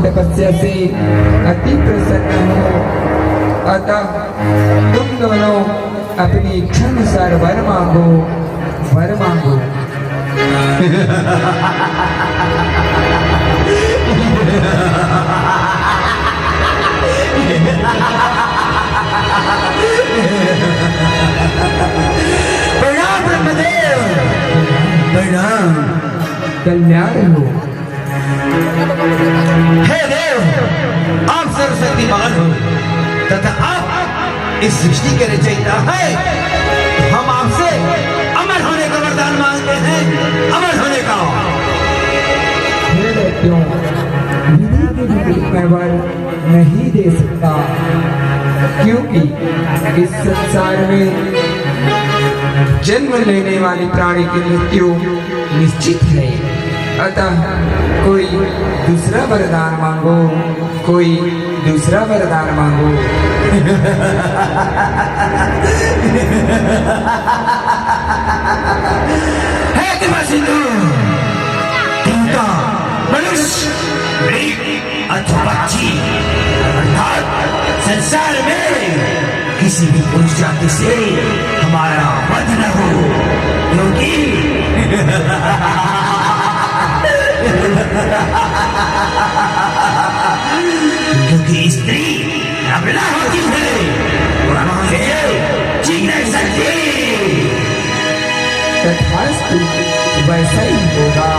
तपस्या से अति प्रसन्न हो, अतः तुम दोनों अपनी इच्छा अनुसार वर मांगो, वर मांगो। प्रणाम ब्रह्मदेव, प्रणाम। कल्याण हो। हे देव, आप सरस्वती मान हो तथा आप इस सृष्टि के रचयिता है। हम आपसे अमर होने का वरदान मांगते हैं, अमर होने का। क्यों मैं वर नहीं दे सकता, क्योंकि इस संसार में जन्म लेने वाली प्राणी की मृत्यु निश्चित है। अतः कोई दूसरा वरदान मांगो, कोई दूसरा वरदान मांगो। हे दिवासिंधु, देवता, मनुष्य, मृग अथवा पक्षी अर्थात संसार में किसी भी पुरुष जाति से हमारा वध न हो, क्योंकि स्त्री अबला होती है और हमसे जी नहीं सकती। तथास्तु वैसा ही होगा।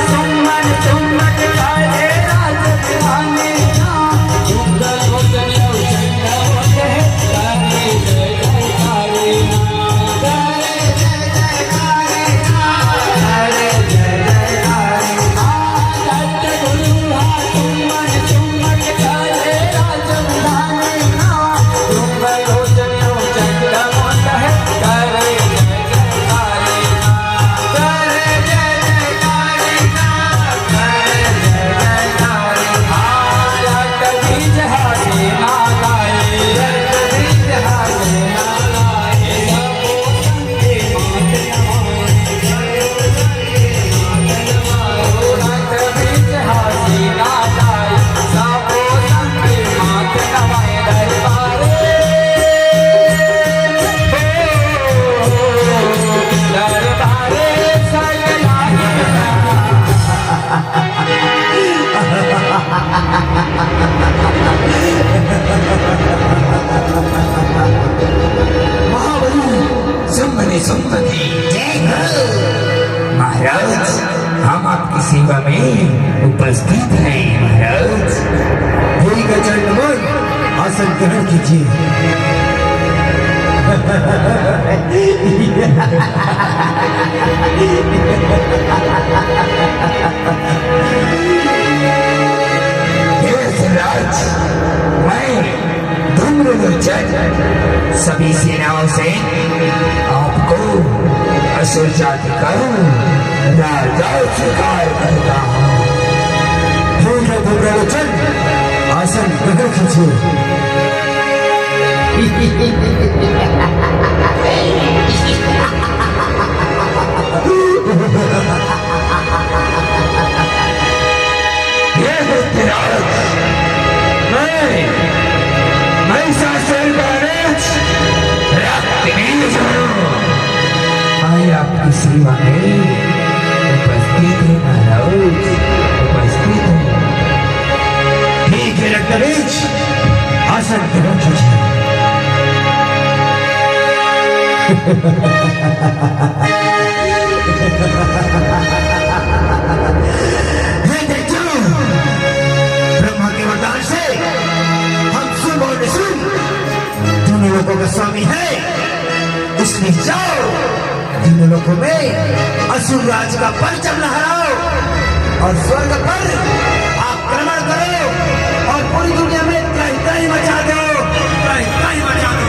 सुमन चुम्बक का में उपस्थित है महाराज। ठीक है चंद्रमोहन, आसन ग्रहण कीजिए। राज, मैं धूम्रलोचन सभी सेनाओं से आपको असुर जाति का राजा स्वीकार करता हूँ। ठीक है धूम्रलोचन, आसन ग्रहण कीजिए। मैं शासन गणेश रक्तबीज हूँ। मैं आपकी सेवा में उपस्थित है महाराज, उपस्थित है। ठीक है रक्तबीज, आसन ग्रहण कीजिए। ब्रह्मा के वरदान से हम सुन और निशुन दोनों लोगों का स्वामी है। इसलिए जाओ, तीनों लोगों में असुर राज का परचम लहराओ और स्वर्ग पर आक्रमण करो और पूरी दुनिया में त्राही त्राही मचा दो, त्राही त्राही मचा दो।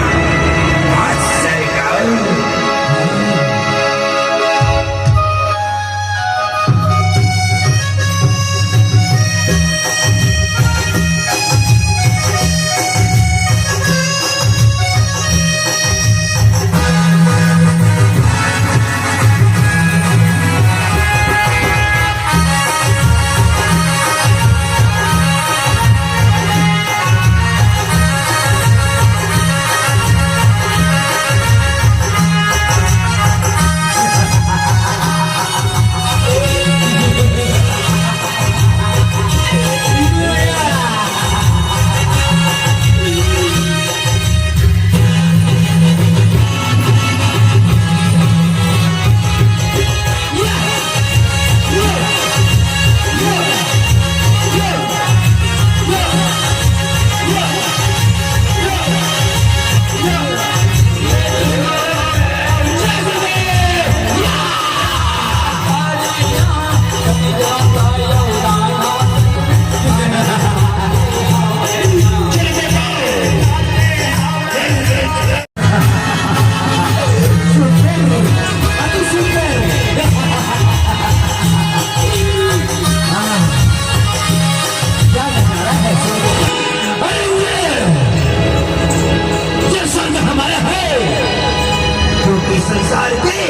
संसार के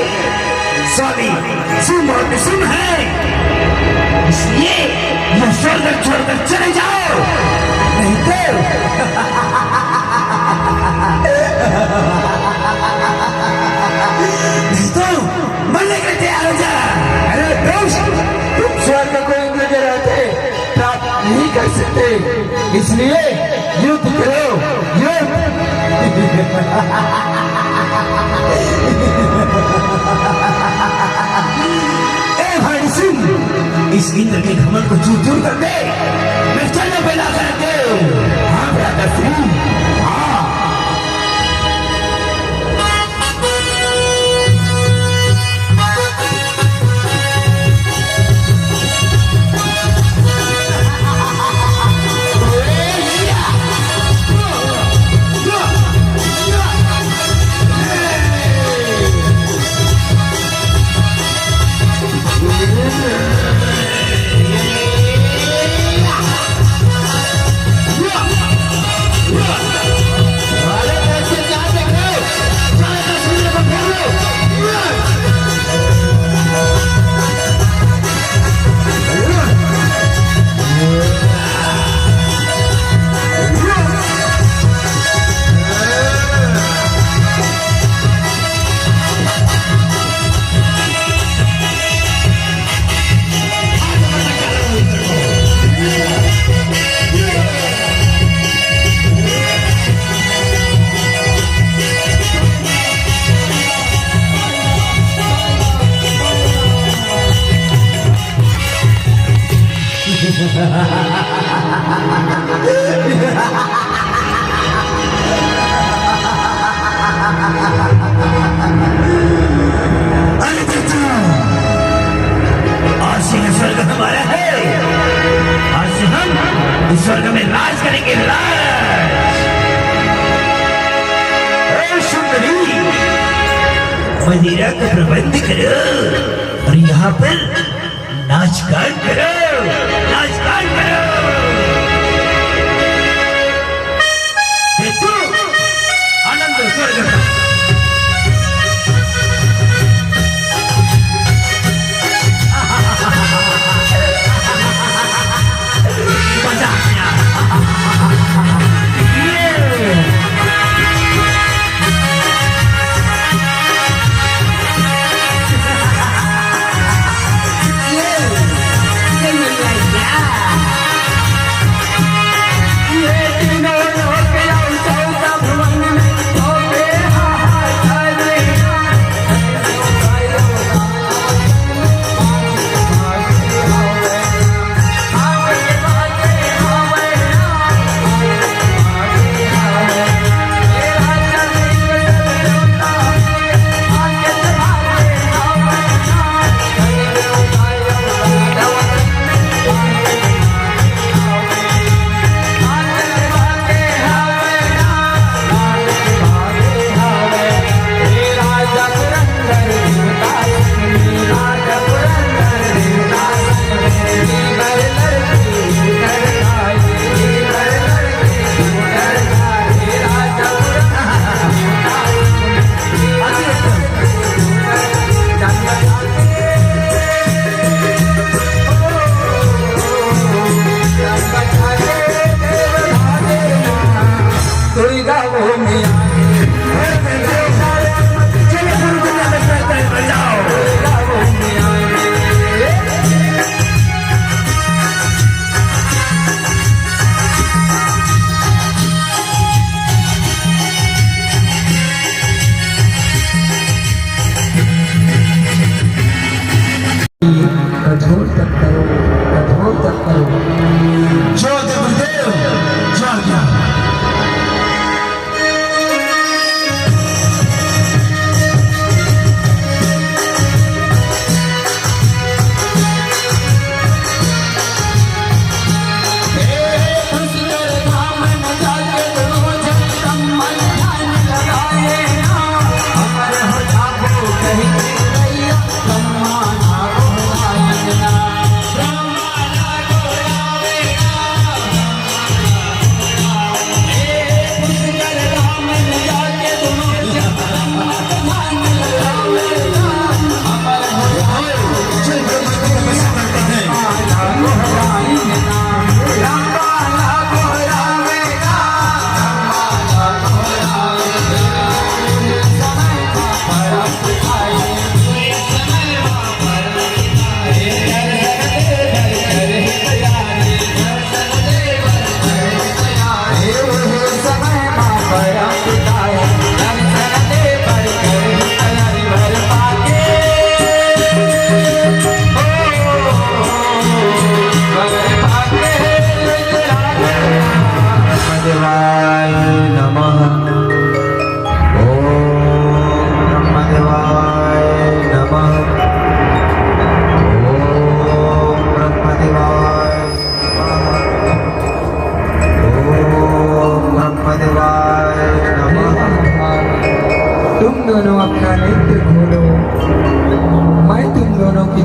स्वामी सुम और निशुम है, इसलिए यह स्वर्ग छोड़कर चले जाओ, नहीं तो नहीं तो मरने के लिए तैयार हो जा। अरे दोस्त, तुम स्वर्ग को इंद्र के रहते प्राप्त नहीं कर सकते, इसलिए युद्ध करो, युद्ध। ए भाई सिंह, इस इंद्र के घमंड को चूर चूर कर दे, मैं चलने पैदा कर दे। हाँ भ्राता सिंह, हाँ। अरे चाचा, आज से स्वर्ग हमारा है। आज से हम इस स्वर्ग में राज करेंगे, राज। ए सुंदरी, मदिरा का प्रबंध करो और यहाँ पर नाच गान करो, नाच गान करो। देखो, आनंद स्वर्ग का। मजा आया। कठोर तक करो, कठोर तक करो। जो गुरुदेव, जो आज्ञा।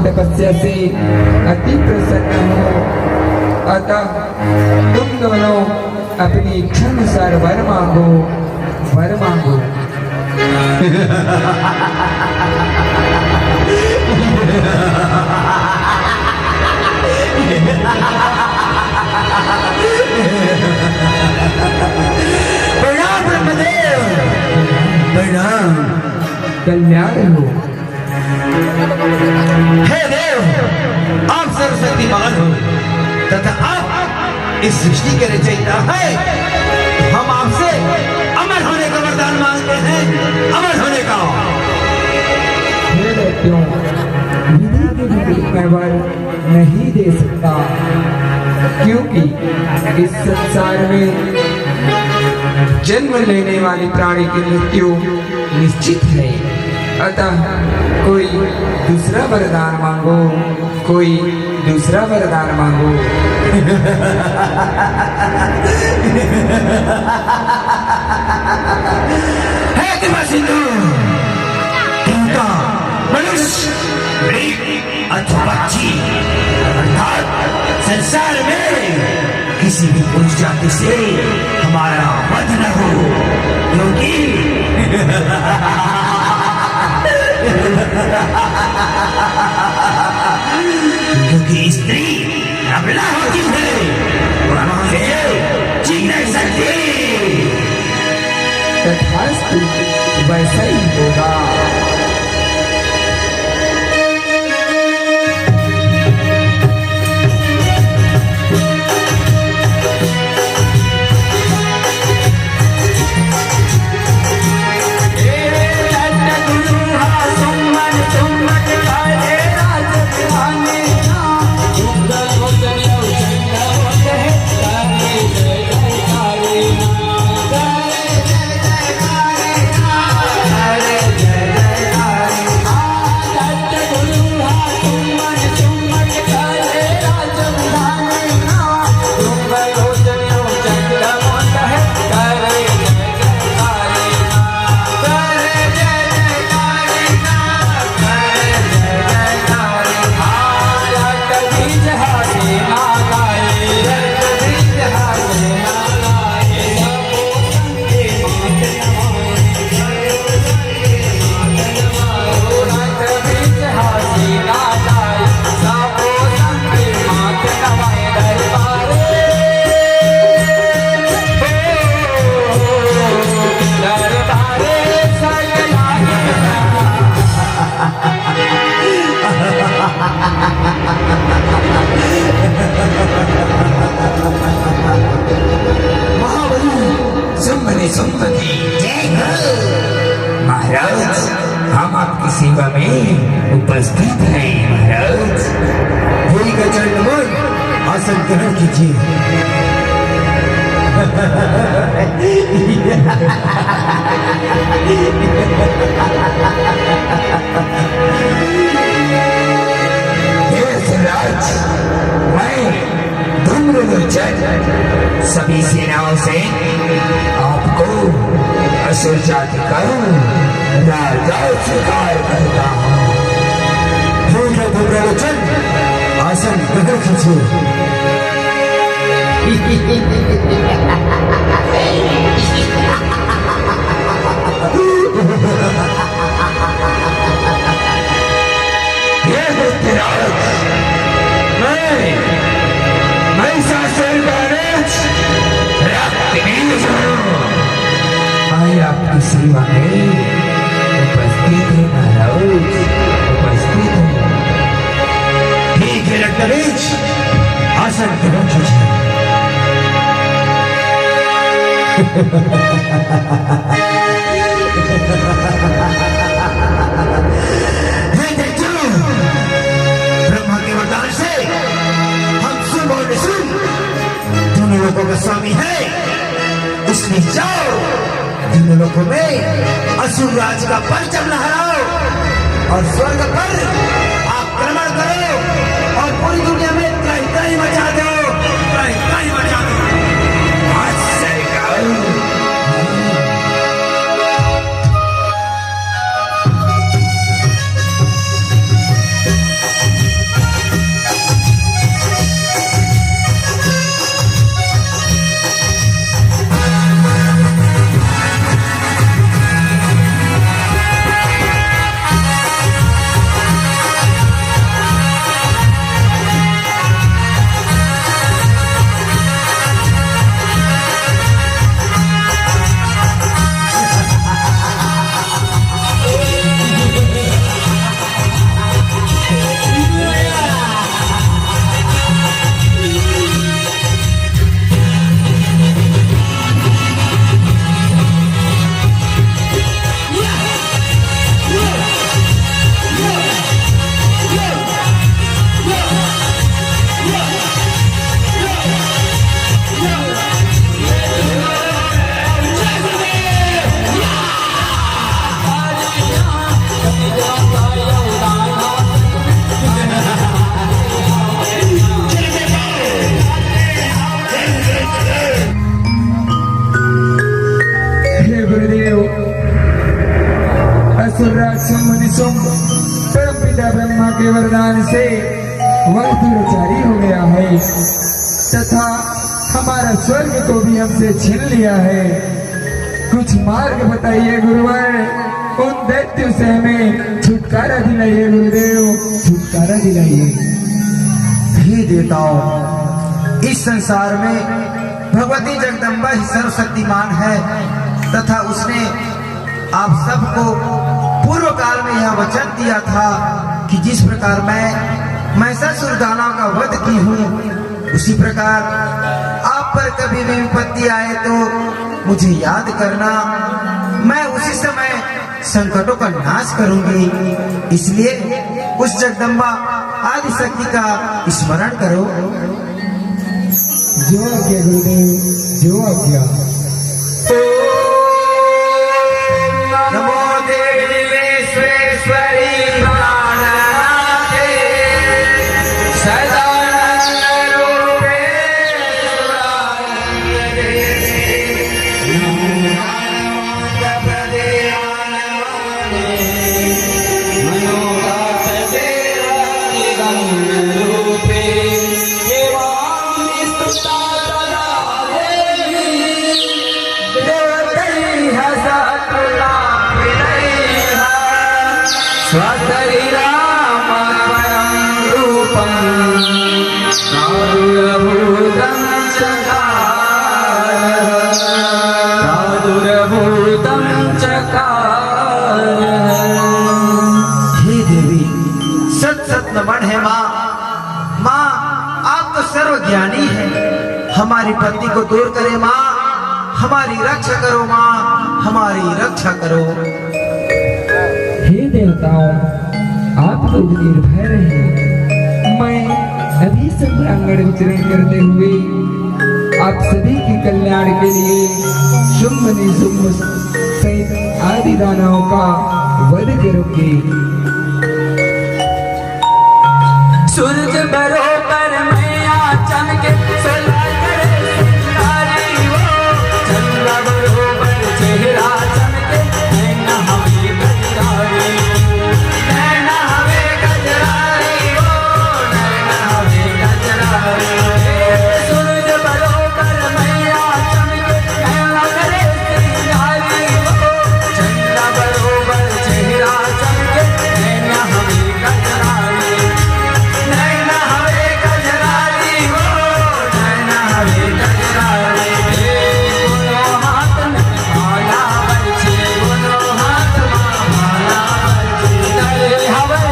तपस्या से अति प्रसन्न हो, अतः तुम दोनों अपनी इच्छा अनुसार वर मांगो, वर मांगो। प्रणाम ब्रह्मदेव, प्रणाम। कल्याण हो। हे देव, आप सरस्वती मान हो तथा आप इस सृष्टि के रचयिता है। हम आपसे अमर होने का वरदान मांगते हैं, अमर होने का। हे दैत्यों, विधि के विपरीत मैं वर नहीं दे सकता। क्योंकि इस संसार में जन्म लेने वाले प्राणी की मृत्यु निश्चित है। अतः कोई दूसरा वरदान मांगो, कोई दूसरा वरदान मांगो। हे कृपा सिंधु, इनका मनुष्य, मृग अथवा पक्षी अर्थात संसार में किसी भी पुरुष जाति से हमारा वध न हो, क्योंकि स्त्री अबला होती है और हमसे जी नहीं सकती। तथास्तु वैसा ही होगा। महाराज, हम आपकी सेवा में उपस्थित हैं महाराज। देवी का चरण नमन, आसन ग्रहण कीजिए। मैं धूम्रलोचन सभी सेनाओं से आपको असुर जाति का राजा स्वीकार करता हूँ। ठीक है धूम्रलोचन, आसन ग्रहण कीजिए। आपकी सेवा में उपस्थित है महाराज, उपस्थित है। ठीक है रत्नवेज, आसन ग्रहण कीजिए। ब्रह्मा के वरदान से हम सुन और निशुन दोनों लोगों का स्वामी है, इसलिए जाओ तीनों लोगों में असुर राज का परचम लहराओ और स्वर्ग पर आक्रमण करो और पूरी दुनिया में त्राही मचा दो, त्राही मचा दो। वरदान से वह दुराचारी हो गया है तथा हमारा स्वर्ग को भी हमसे छीन लिया है। कुछ मार्ग बताइए गुरुवर, उन दैत्यों से हमें छुटकारा दिलाइए गुरुदेव, छुटकारा दिलाइए। हे देवताओं, इस संसार में भगवती जगदम्बा ही सर्वशक्तिमान है तथा उसने आप सबको पूर्व काल में यह वचन दिया था कि जिस प्रकार मैं महिषासुर दानव का वध की हूँ, उसी प्रकार आप पर कभी भी विपत्ति आए तो मुझे याद करना, मैं उसी समय संकटों का नाश करूंगी। इसलिए उस जगदम्बा आदि शक्ति का स्मरण करो। जो आज्ञा गुरुदेव, जो आज्ञा। नमो देवी विश्वेश्वरी प्राणनाथे सदानंद रूपे सुरानंदे नमोनाथ प्रदेवानवाने मनोनाथ देवानि गंगरूपे देवानि स्तुता सदा देवी देवतैः सतुला विनयः स्वशरीरामपरं रूपं प्रादुर्भूतं चकार। हे देवी, सत सत नमन है माँ। माँ, आप तो सर्वज्ञानी है, हमारी पत्नी को दूर करे माँ, हमारी रक्षा करो माँ, हमारी रक्षा करो। हे देवताओं, आप लोग निर्भय रहे। मैं अभी संग्रांगण विचरण करते हुए आप सभी के कल्याण के लिए शुंभ निशुंभ सहित आदि दानवों का वध करूंगी। सूरज बरोबर मैया चमके सोलह करे सितारे वो, चंद्र बरोबर चेहरा चमके नैना हमें गजरारे, नैना हमें गजरारे वो, नैना हमें गजरारे। सूरज बरोबर मैया चमके नैना करे सितारे वो, चंद्र बरोबर चेहरा चमके नैना हमें गजरारे, नैना हवे गजरारी वो, नैना हवे गजरारी। दोनों हाथ में माला बरछी, दोनों हाथ में माला बरछी, तले हवे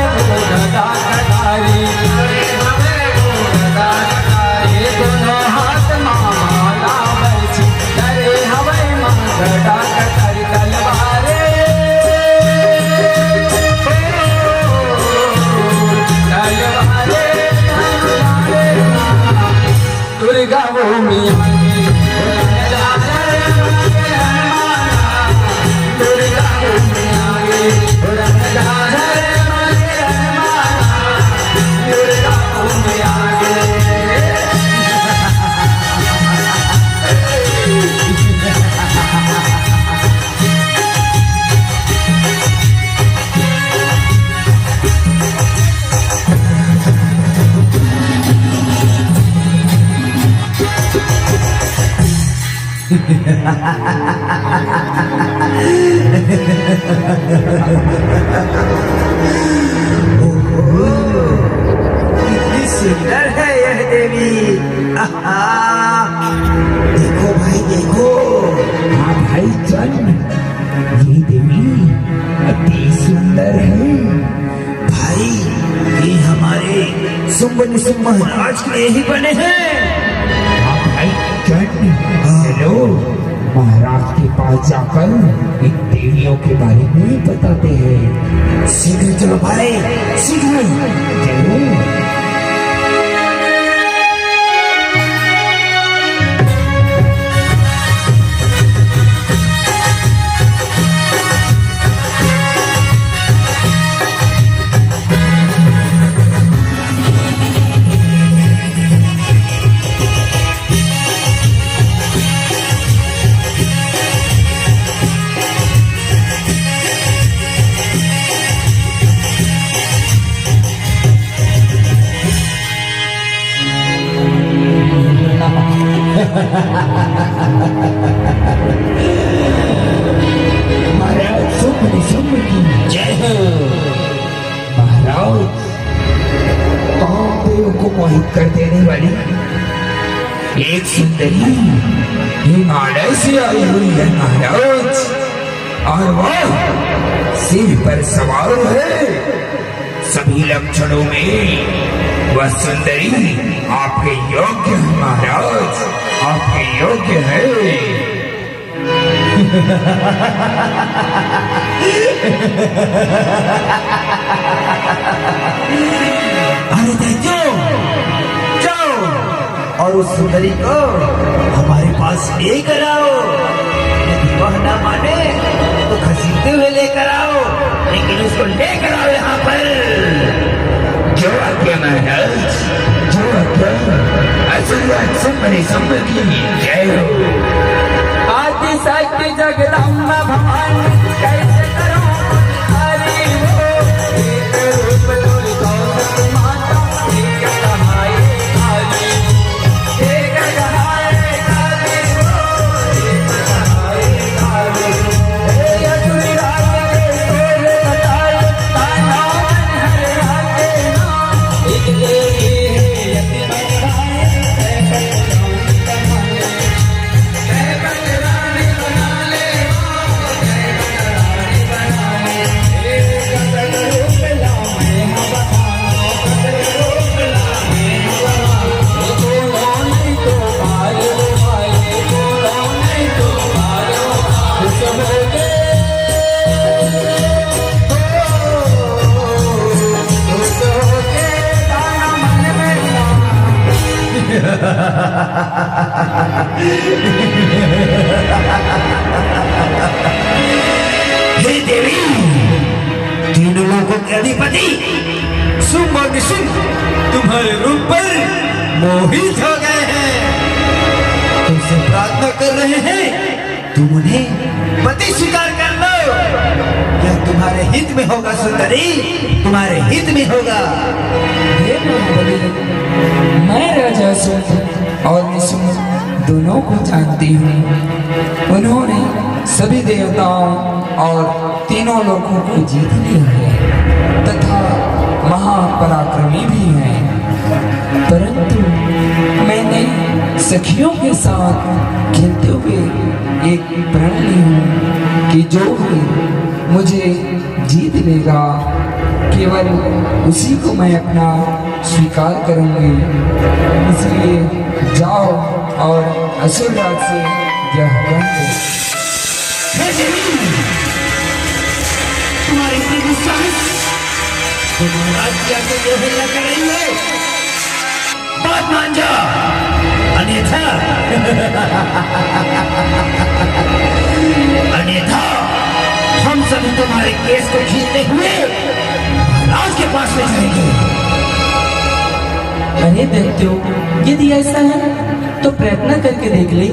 गदा कटारी, तले हवे गदा कटारी। दोनों हाथ में माला बरछी, तले हवे गदा कटारी। तलवारे दुर्गा भूमि दुर्गा भूमि आगे दुर्गा भूमि आगे। कितनी सुंदर है यह देवी। आहा, देखो भाई देखो। हाँ भाई चल, ये देवी अति सुंदर है। भाई, ये हमारे शुंभ निशुंभ महाराज के ही बने हैं। हाँ भाई चल, चलो महाराज के पास जाकर इन देवियों के बारे में बताते हैं। शीघ्र चलो भाई, शीघ्र। चलो। महाराज सुम्र की जय हो। महाराज कामदेव को मोहित कर देने वाली एक सुंदरी हिमालय से आई हुई है महाराज, और वह सिर पर सवार है। सभी लक्षणों में वह सुंदरी आपके योग्य है महाराज, आपके योग्य है। अरे दैत्यो, जाओ और उस सुंदरी को हमारे पास लेकर आओ। यदि वह ना माने तो घसीटते हुए लेकर आओ, लेकिन उसको लेकर आओ यहाँ पर। जो आज्ञा महाराज, जो आज्ञा। आशीर्वाद सुम्र की जय हो। आदि शक्ति जगदम्बा भवानी कैसे करो हरि हो। एक रूप लोरी गौतम माता, एक कहाए काली, एक कहाए काली हो, एक कहाए काली। हे असुरी राज के सोल बताए, ताना मन हर राजे नाम। एक देवी है यति बनाए, ऐसा हे देवी, तीनों लोगों के अधिपति शुंभ और निशुंभ तुम्हारे रूप पर मोहित हो गए हैं। तुमसे प्रार्थना कर रहे हैं, तुम उन्हें पति स्वीकार कर लो। यह तुम्हारे हित में होगा सुंदरी, तुम्हारे हित में होगा। हे महाबली, मैं राजा शुंभ और निशुंभ दोनों को जानती हूँ। उन्होंने सभी देवताओं और तीनों लोगों को जीत लिया है तथा महापराक्रमी भी हैं। परंतु मैंने सखियों के साथ खेलते हुए एक प्रण ली हूँ कि जो भी मुझे जीत लेगा केवल उसी को मैं अपना स्वीकार करूँगी। इसलिए जाओ और आशीर्वाद से यह ग्रहण करो। हे देवी, तुम्हारी इतनी गुस्सा है, तुम राज्य के जो हिला कर रही है, बात मान जाओ, अन्यथा हम सभी तुम्हारे केस को खींचते हुए महाराज के पास ले जाएंगे। अरे दैत्यो, यदि ऐसा है तो प्रयत्न करके देख ले।